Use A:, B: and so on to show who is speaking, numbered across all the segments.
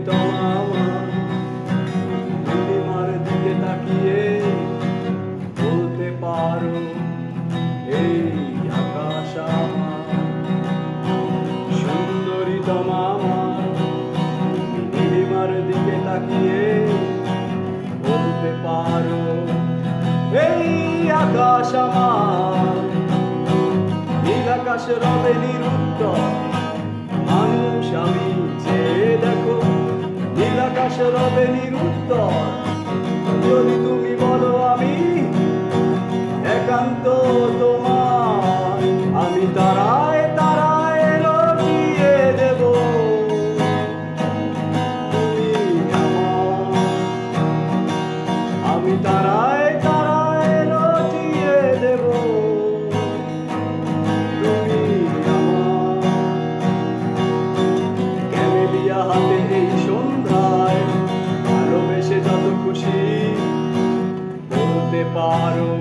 A: আমার নীলিমার দিকে তাকিয়ে বলতে পারো এই আকাশ আমার সুন্দরী আমার নীলিমার দিকে তাকিয়ে বলতে পারো এই আকাশ আমার নীল আকাশ রবে নিরুত্তর মানুষ আমি চেয়ে দেখো নীল আকাশ রবে নিরুত্তর যদি তুমি বলো আমি একান্ত তোমার আমি তারায় তারায় লটিয়ে দেব তুমি আমার আমি তারায় তারায় লটিয়ে দেব তুমি আমার ক্যামেলিয়া হাতে এই সন্ধ্যায় ভালোবেসে যত খুশি বলতে পারো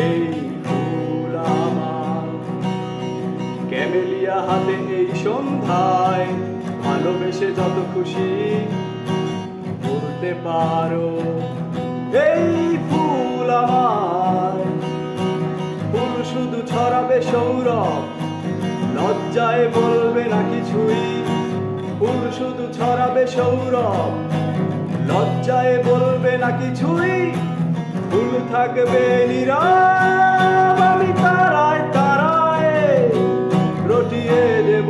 A: এই ফুল আমার ক্যামেলিয়া হাতে এই সন্ধ্যায় ভালোবেসে যত খুশি বলতে পারো এই ফুল আমার ফুল শুধু ছড়াবে সৌরভ লজ্জায় বলবে না কিছুই ফুল শুধু ছড়াবে সৌরভ লজ্জায় বলবে না কিছুই ফুল থাকবে নীরব আমি তারায় তারায় রটিয়ে দেব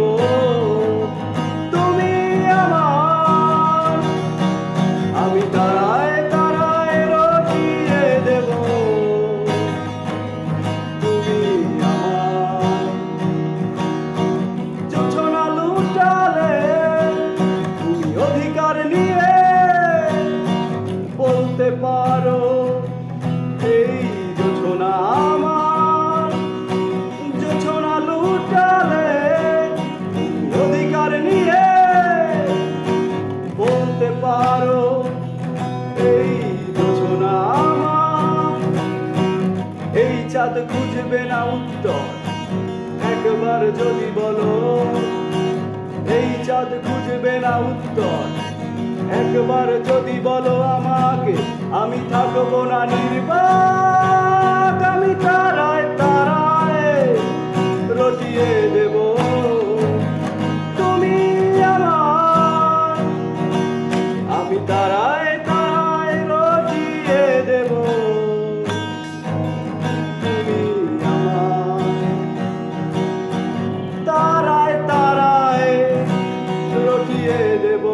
A: তুমি আমার আমি তারায় তারায় রটিয়ে দেব তুমি আমার জোছনা লুটালে তুমি অধিকার নিয়ে বলতে পারো এই জোছনা আমার জোছনা লুটালে অধিকার নিয়ে বলতে পারো এই জোছনা আমার এই চাঁদ খুঁজবে না উত্তর একবার যদি বলো এই চাঁদ খুঁজবে না উত্তর একবার যদি বলো আমাকে আমি থাকবো না নির্বাক আমি তারায় তারায় রটিয়ে দেব তুমি আমার আমি তারায় তারায় রটিয়ে দেব তুমি আমার তারায় তারায় রটিয়ে দেব।